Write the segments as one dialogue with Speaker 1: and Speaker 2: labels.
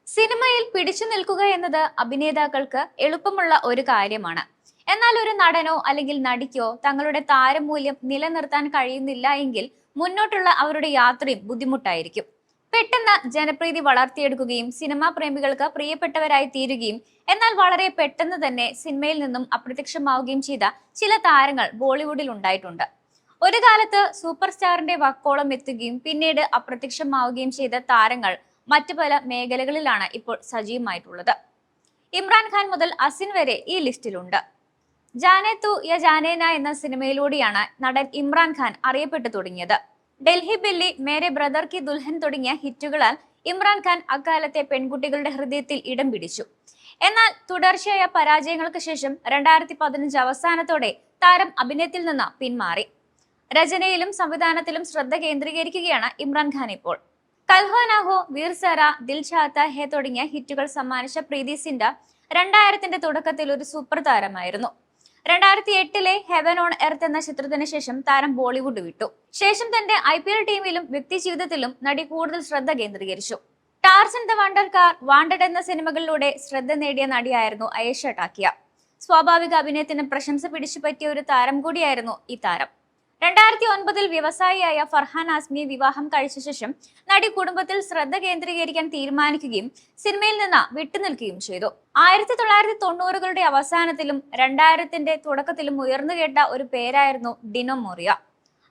Speaker 1: സിനിമയിൽ പിടിച്ചു നിൽക്കുക എന്നത് അഭിനേതാക്കൾക്ക് എളുപ്പമുള്ള ഒരു കാര്യമാണ്. എന്നാൽ ഒരു നടനോ അല്ലെങ്കിൽ നടിക്കോ തങ്ങളുടെ താരമൂല്യം നിലനിർത്താൻ കഴിയുന്നില്ല എങ്കിൽ മുന്നോട്ടുള്ള അവരുടെ യാത്രയും ബുദ്ധിമുട്ടായിരിക്കും. പെട്ടെന്ന് ജനപ്രീതി വളർത്തിയെടുക്കുകയും സിനിമാ പ്രേമികൾക്ക് പ്രിയപ്പെട്ടവരായി തീരുകയും എന്നാൽ വളരെ പെട്ടെന്ന് തന്നെ സിനിമയിൽ നിന്നും അപ്രത്യക്ഷമാവുകയും ചെയ്ത ചില താരങ്ങൾ ബോളിവുഡിൽ ഉണ്ടായിട്ടുണ്ട്. ഒരു കാലത്ത് സൂപ്പർ സ്റ്റാറിന്റെ വക്കോളം എത്തുകയും പിന്നീട് അപ്രത്യക്ഷമാവുകയും ചെയ്ത താരങ്ങൾ മറ്റു പല മേഖലകളിലാണ് ഇപ്പോൾ സജീവമായിട്ടുള്ളത്. ഇമ്രാൻഖാൻ മുതൽ അസിൻ വരെ ഈ ലിസ്റ്റിലുണ്ട്. ജാനേ തു യ ജാനേന എന്ന സിനിമയിലൂടെയാണ് നടൻ ഇമ്രാൻഖാൻ അറിയപ്പെട്ടു തുടങ്ങിയത്. ഡൽഹി ബില്ലി, മേരെ ബ്രദർ കി ദുൽഹൻ തുടങ്ങിയ ഹിറ്റുകളാൽ ഇമ്രാൻഖാൻ അക്കാലത്തെ പെൺകുട്ടികളുടെ ഹൃദയത്തിൽ ഇടം പിടിച്ചു. എന്നാൽ തുടർച്ചയായ പരാജയങ്ങൾക്ക് ശേഷം 2015 അവസാനത്തോടെ താരം അഭിനയത്തിൽ നിന്ന് പിന്മാറി. രചനയിലും സംവിധാനത്തിലും ശ്രദ്ധ കേന്ദ്രീകരിക്കുകയാണ് ഇമ്രാൻഖാൻ ഇപ്പോൾ. കൽഹോ നാ ഹോ, വീർ സാര, ദിൽ ചാഹത്ത ഹെ തുടങ്ങിയ ഹിറ്റുകൾ സമ്മാനിച്ച പ്രീതി സിൻഡ 2000ന്റെ തുടക്കത്തിൽ ഒരു സൂപ്പർ താരമായിരുന്നു. 2008 ഹെവൻ ഓൺ എർത്ത് എന്ന ചിത്രത്തിന് ശേഷം താരം ബോളിവുഡ് വിട്ടു. ശേഷം തന്റെ IPL ടീമിലും വ്യക്തി ജീവിതത്തിലും നടി കൂടുതൽ ശ്രദ്ധ കേന്ദ്രീകരിച്ചു. Tarzan the wonder car, wanted എന്ന സിനിമകളിലൂടെ ശ്രദ്ധ നേടിയ നടിയായിരുന്നു അയേഷ ടാക്കിയ. സ്വാഭാവിക അഭിനയത്തിന് പ്രശംസ പിടിച്ചുപറ്റിയ ഒരു താരം കൂടിയായിരുന്നു ഈ താരം. 2009 വ്യവസായിയായ ഫർഹാൻ ആസ്മിയെ വിവാഹം കഴിച്ച ശേഷം നടി കുടുംബത്തിൽ ശ്രദ്ധ കേന്ദ്രീകരിക്കാൻ തീരുമാനിക്കുകയും സിനിമയിൽ നിന്ന് വിട്ടുനിൽക്കുകയും ചെയ്തു. 1990കളുടെ അവസാനത്തിലും 2000ന്റെ തുടക്കത്തിലും ഉയർന്നുകേട്ട ഒരു പേരായിരുന്നു ഡിനോ മോറിയ.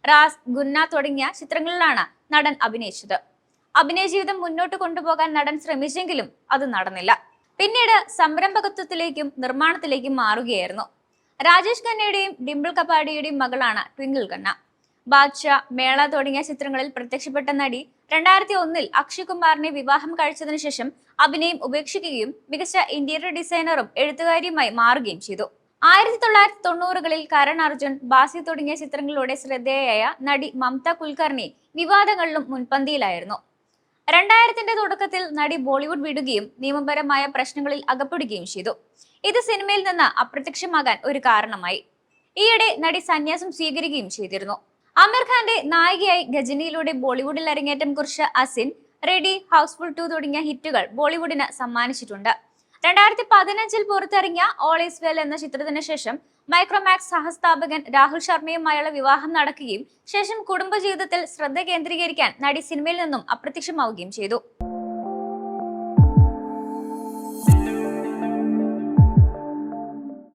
Speaker 1: റാസ്, ഗുന്ന തുടങ്ങിയ ചിത്രങ്ങളിലാണ് നടൻ അഭിനയിച്ചത്. അഭിനയ ജീവിതം മുന്നോട്ട് കൊണ്ടുപോകാൻ നടൻ ശ്രമിച്ചെങ്കിലും അത് നടന്നില്ല. പിന്നീട് സംരംഭകത്വത്തിലേക്കും നിർമ്മാണത്തിലേക്കും മാറുകയായിരുന്നു. രാജേഷ് ഖന്നയുടെയും ഡിംപിൾ കപാഡിയുടെയും മകളാണ് ട്വിങ്കിൾ ഖന്ന. ബാദ്ഷാ, മേള തുടങ്ങിയ ചിത്രങ്ങളിൽ പ്രത്യക്ഷപ്പെട്ട നടി 2001 അക്ഷയ് കുമാറിനെ വിവാഹം കഴിച്ചതിനു ശേഷം അഭിനയം ഉപേക്ഷിക്കുകയും മികച്ച ഇന്റീരിയർ ഡിസൈനറും എഴുത്തുകാരിയുമായി മാറുകയും ചെയ്തു. 1990കളിൽ കരൺ അർജുൻ, ബാസി തുടങ്ങിയ ചിത്രങ്ങളിലൂടെ ശ്രദ്ധേയയായ നടി മമത കുൽക്കർണി വിവാദങ്ങളിലും മുൻപന്തിയിലായിരുന്നു. 2000ന്റെ തുടക്കത്തിൽ നടി ബോളിവുഡ് വിടുകയും നിയമപരമായ പ്രശ്നങ്ങളിൽ അകപ്പെടുകയും ചെയ്തു. ഇത് സിനിമയിൽ നിന്ന് അപ്രത്യക്ഷമാകാൻ ഒരു കാരണമായി. ഈയിടെ നടി സന്യാസം സ്വീകരിക്കുകയും ചെയ്തിരുന്നു. ആമിർ ഖാന്റെ നായികയായി ഗജനിയിലൂടെ ബോളിവുഡിൽ അരങ്ങേറ്റം കുറിച്ച അസിൻ, റെഡി, ഹൗസ്ഫുൾ 2 തുടങ്ങിയ ഹിറ്റുകൾ ബോളിവുഡിന് സമ്മാനിച്ചിട്ടുണ്ട്. 2015 പുറത്തിറങ്ങിയ ഓൾ ഈസ് വെൽ എന്ന ചിത്രത്തിന് ശേഷം മൈക്രോമാക്സ് സഹസ്ഥാപകൻ രാഹുൽ ശർമ്മയുമായുള്ള വിവാഹം നടക്കുകയും ശേഷം കുടുംബജീവിതത്തിൽ ശ്രദ്ധ കേന്ദ്രീകരിക്കാൻ നടി സിനിമയിൽ നിന്നും അപ്രത്യക്ഷമാവുകയും ചെയ്തു.